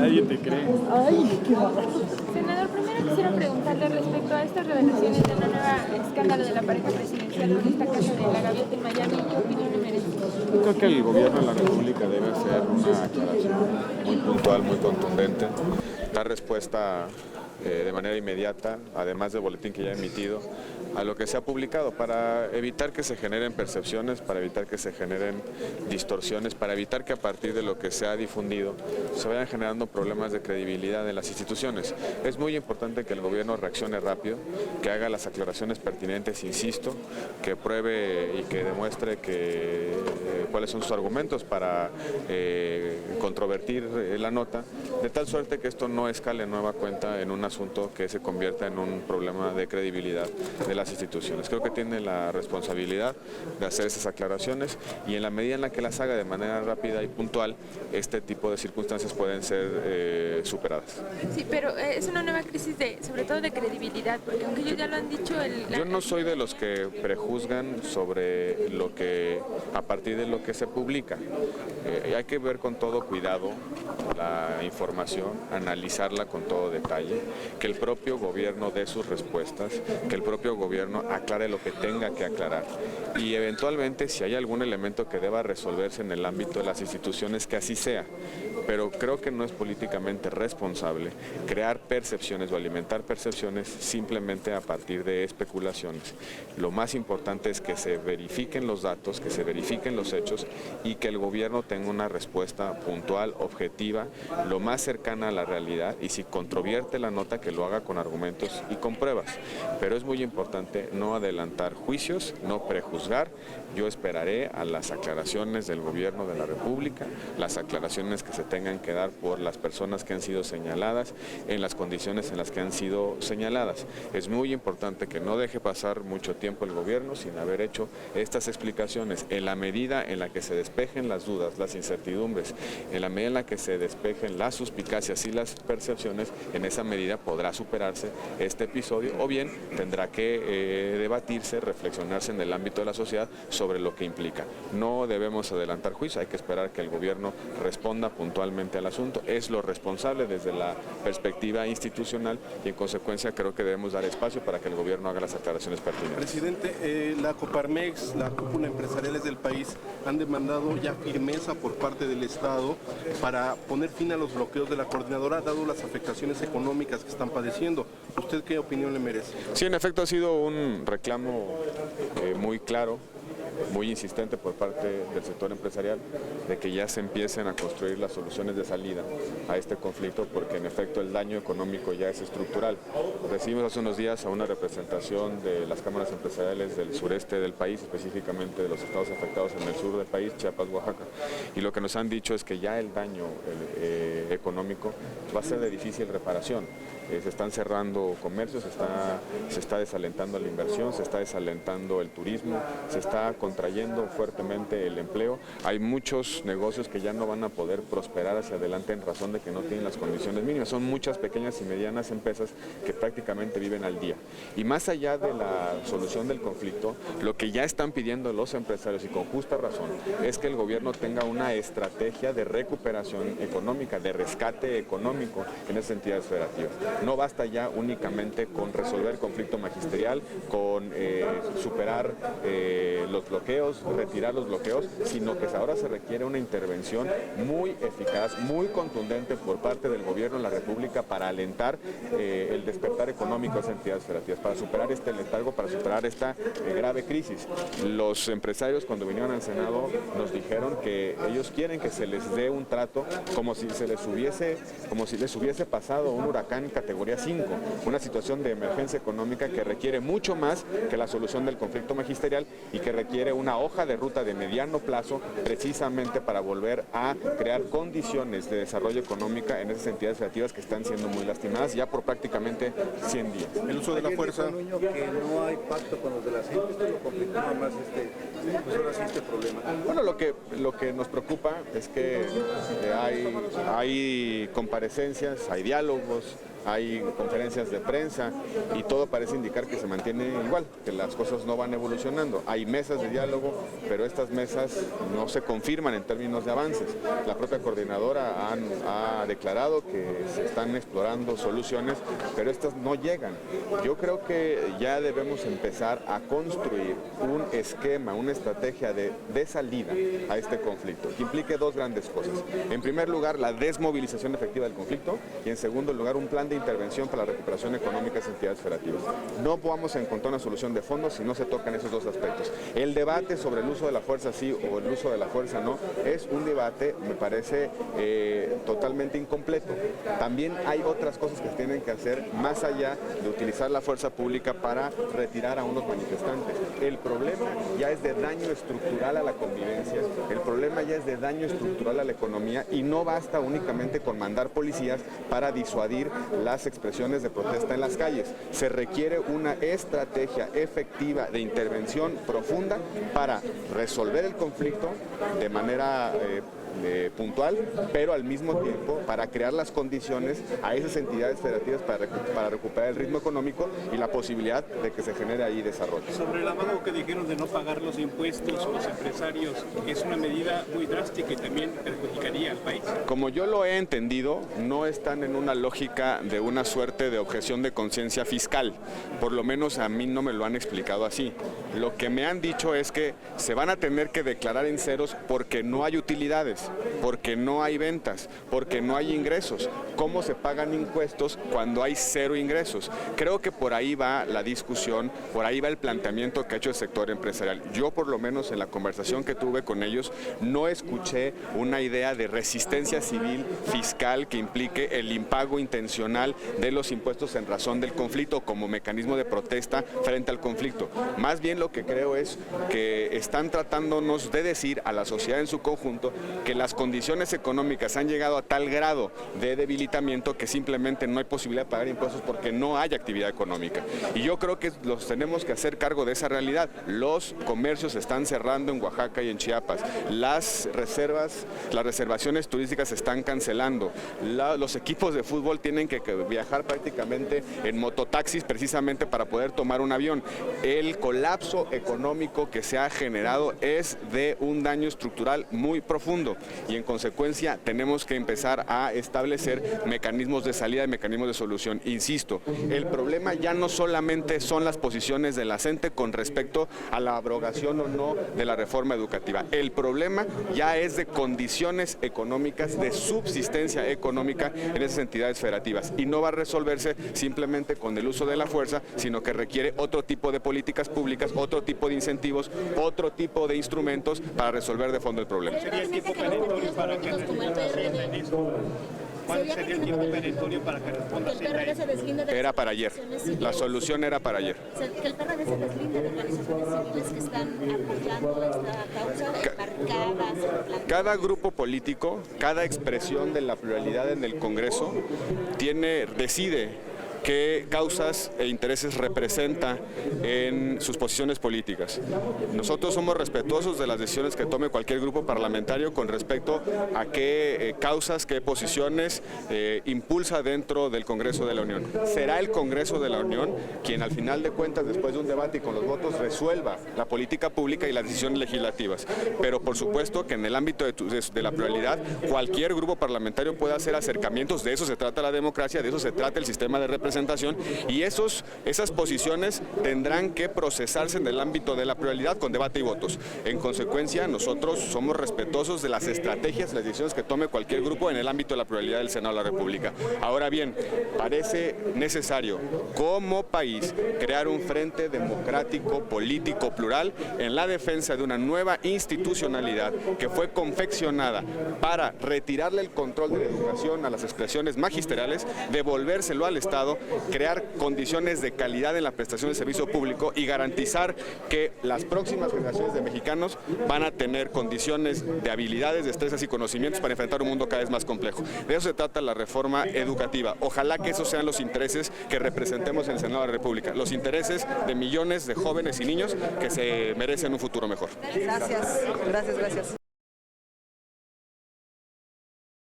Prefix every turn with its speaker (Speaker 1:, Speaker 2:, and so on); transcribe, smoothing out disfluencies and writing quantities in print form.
Speaker 1: Nadie te cree.
Speaker 2: Ay, qué barbaridad.
Speaker 3: Senador, primero quisiera preguntarle respecto a estas revelaciones de una nueva escándalo de la pareja presidencial en esta casa de la Gaviota en Miami. ¿Qué opinión le merece?
Speaker 4: Creo que el gobierno de la República debe hacer una aclaración muy puntual, muy contundente, dar respuesta de manera inmediata, además del boletín que ya ha emitido, a lo que se ha publicado, para evitar que se generen percepciones, para evitar que se generen distorsiones, para evitar que a partir de lo que se ha difundido se vayan generando problemas de credibilidad en las instituciones. Es muy importante que el gobierno reaccione rápido, que haga las aclaraciones pertinentes, insisto, que pruebe y que demuestre cuáles son sus argumentos para controvertir la nota, de tal suerte que esto no escale nueva cuenta en un asunto que se convierta en un problema de credibilidad de las instituciones. Creo que tiene la responsabilidad de hacer esas aclaraciones y en la medida en la que las haga de manera rápida y puntual, este tipo de circunstancias pueden ser superadas.
Speaker 3: Sí, pero es una nueva crisis sobre todo de credibilidad, porque aunque ellos ya lo han dicho...
Speaker 4: Yo no soy de los que prejuzgan sobre lo que, a partir de lo que se publica. Hay que ver con todo cuidado la información, analizarla con todo detalle, que el propio gobierno dé sus respuestas, que el propio gobierno aclare lo que tenga que aclarar y eventualmente si hay algún elemento que deba resolverse en el ámbito de las instituciones, que así sea. Pero creo que no es políticamente responsable crear percepciones o alimentar percepciones simplemente a partir de especulaciones. Lo más importante es que se verifiquen los datos, que se verifiquen los hechos y que el gobierno tenga una respuesta puntual, objetiva, lo más cercana a la realidad y si controvierte la nota que lo haga con argumentos y con pruebas. Pero es muy importante no adelantar juicios, no prejuzgar. Yo esperaré a las aclaraciones del gobierno de la República, las aclaraciones que se tengan que dar por las personas que han sido señaladas, en las condiciones en las que han sido señaladas. Es muy importante que no deje pasar mucho tiempo el gobierno sin haber hecho estas explicaciones. En la medida en la que se despejen las dudas, las incertidumbres, en la medida en la que se despejen las suspicacias y las percepciones, en esa medida podrá superarse este episodio o bien tendrá que debatirse, reflexionarse en el ámbito de la sociedad sobre lo que implica. No debemos adelantar juicio, hay que esperar que el gobierno responda puntualmente al asunto. Es lo responsable desde la perspectiva institucional y en consecuencia creo que debemos dar espacio para que el gobierno haga las aclaraciones pertinentes.
Speaker 5: Presidente, la Coparmex, la cúpula empresariales del país han demandado ya firmeza por parte del Estado para poner fin a los bloqueos de la coordinadora, dado las afectaciones económicas que están padeciendo. ¿Usted qué opinión le merece?
Speaker 4: Sí, en efecto ha sido un reclamo muy claro, muy insistente por parte del sector empresarial de que ya se empiecen a construir las soluciones de salida a este conflicto porque en efecto el daño económico ya es estructural. Recibimos hace unos días a una representación de las cámaras empresariales del sureste del país, específicamente de los estados afectados en el sur del país, Chiapas, Oaxaca, y lo que nos han dicho es que ya el daño económico va a ser de difícil reparación. Se están cerrando comercios, se está desalentando la inversión, se está desalentando el turismo, se está contrayendo fuertemente el empleo. Hay muchos negocios que ya no van a poder prosperar hacia adelante en razón de que no tienen las condiciones mínimas. Son muchas pequeñas y medianas empresas que prácticamente viven al día. Y más allá de la solución del conflicto, lo que ya están pidiendo los empresarios y con justa razón es que el gobierno tenga una estrategia de recuperación económica, de rescate económico en esas entidades federativas. No basta ya únicamente con resolver el conflicto magisterial, con superar los bloqueos, retirar los bloqueos, sino que ahora se requiere una intervención muy eficaz, muy contundente por parte del gobierno de la República para alentar el despertar económico de esas entidades federativas, para superar este letargo, para superar esta grave crisis. Los empresarios cuando vinieron al Senado nos dijeron que ellos quieren que se les dé un trato como si les hubiese pasado un huracán categoría 5, una situación de emergencia económica que requiere mucho más que la solución del conflicto magisterial y que requiere una hoja de ruta de mediano plazo precisamente para volver a crear condiciones de desarrollo económico en esas entidades federativas que están siendo muy lastimadas ya por prácticamente 100 días.
Speaker 5: El uso de la fuerza.
Speaker 6: Nuño, que no hay pacto con los de la gente, esto lo conflictúa más este problema.
Speaker 4: Bueno, lo que nos preocupa es que hay comparecencias, hay diálogos, hay conferencias de prensa y todo parece indicar que se mantiene igual, que las cosas no van evolucionando. Hay mesas de diálogo, pero estas mesas no se confirman en términos de avances. La propia coordinadora ha declarado que se están explorando soluciones, pero estas no llegan. Yo creo que ya debemos empezar a construir un esquema, una estrategia de salida a este conflicto, que implique dos grandes cosas. En primer lugar, la desmovilización efectiva del conflicto y en segundo lugar, un plan de intervención para la recuperación económica de entidades federativas. No vamos a encontrar una solución de fondo si no se tocan esos dos aspectos. El debate sobre el uso de la fuerza sí o el uso de la fuerza no es un debate, me parece, totalmente incompleto. También hay otras cosas que se tienen que hacer más allá de utilizar la fuerza pública para retirar a unos manifestantes. El problema ya es de daño estructural a la convivencia, el problema ya es de daño estructural a la economía y no basta únicamente con mandar policías para disuadir las expresiones de protesta en las calles. Se requiere una estrategia efectiva de intervención profunda para resolver el conflicto de manera puntual, pero al mismo tiempo para crear las condiciones a esas entidades federativas para recuperar el ritmo económico y la posibilidad de que se genere ahí desarrollo.
Speaker 1: Sobre el amago que dijeron de no pagar los impuestos los empresarios, es una medida muy drástica y también perjudicaría al país.
Speaker 4: Como yo lo he entendido, no están en una lógica de una suerte de objeción de conciencia fiscal, por lo menos a mí no me lo han explicado así. Lo que me han dicho es que se van a tener que declarar en ceros porque no hay utilidades, porque no hay ventas, porque no hay ingresos. ¿Cómo se pagan impuestos cuando hay cero ingresos? Creo que por ahí va la discusión, por ahí va el planteamiento que ha hecho el sector empresarial. Yo, por lo menos en la conversación que tuve con ellos, no escuché una idea de resistencia civil fiscal que implique el impago intencional de los impuestos en razón del conflicto como mecanismo de protesta frente al conflicto. Más bien lo que creo es que están tratándonos de decir a la sociedad en su conjunto que las condiciones económicas han llegado a tal grado de debilitamiento que simplemente no hay posibilidad de pagar impuestos porque no hay actividad económica. Y yo creo que los tenemos que hacer cargo de esa realidad. Los comercios se están cerrando en Oaxaca y en Chiapas. Las reservaciones turísticas se están cancelando. Los equipos de fútbol tienen que viajar prácticamente en mototaxis precisamente para poder tomar un avión. El colapso económico que se ha generado es de un daño estructural muy profundo y en consecuencia tenemos que empezar a establecer mecanismos de salida y mecanismos de solución. Insisto, el problema ya no solamente son las posiciones de la CENTE con respecto a la abrogación o no de la reforma educativa. El problema ya es de condiciones económicas, de subsistencia económica en esas entidades federativas y no va a resolverse simplemente con el uso de la fuerza, sino que requiere otro tipo de políticas públicas, otro tipo de incentivos, otro tipo de instrumentos para resolver de fondo el problema.
Speaker 1: ¿Sería el tiempo perentorio para que responda Hacienda en eso? ¿Cuál sería el tiempo perentorio para que responda Hacienda en eso?
Speaker 4: Era para ayer. La solución era para ayer.
Speaker 2: Que el PRD se deslinde de organizaciones civiles que están apoyando esta causa marcadas.
Speaker 4: Cada grupo político, cada expresión de la pluralidad en el Congreso decide qué causas e intereses representa en sus posiciones políticas. Nosotros somos respetuosos de las decisiones que tome cualquier grupo parlamentario con respecto a qué causas, qué posiciones impulsa dentro del Congreso de la Unión. Será el Congreso de la Unión quien al final de cuentas, después de un debate y con los votos, resuelva la política pública y las decisiones legislativas. Pero por supuesto que en el ámbito de la pluralidad, cualquier grupo parlamentario puede hacer acercamientos, de eso se trata la democracia, de eso se trata el sistema de representación, y esas posiciones tendrán que procesarse en el ámbito de la pluralidad con debate y votos. En consecuencia, nosotros somos respetuosos de las estrategias, las decisiones que tome cualquier grupo en el ámbito de la pluralidad del Senado de la República. Ahora bien, parece necesario como país crear un frente democrático, político, plural en la defensa de una nueva institucionalidad que fue confeccionada para retirarle el control de la educación a las expresiones magisteriales, devolvérselo al Estado, crear condiciones de calidad en la prestación de servicio público y garantizar que las próximas generaciones de mexicanos van a tener condiciones de habilidades, destrezas y conocimientos para enfrentar un mundo cada vez más complejo. De eso se trata la reforma educativa. Ojalá que esos sean los intereses que representemos en el Senado de la República, los intereses de millones de jóvenes y niños que se merecen un futuro mejor.
Speaker 7: Gracias.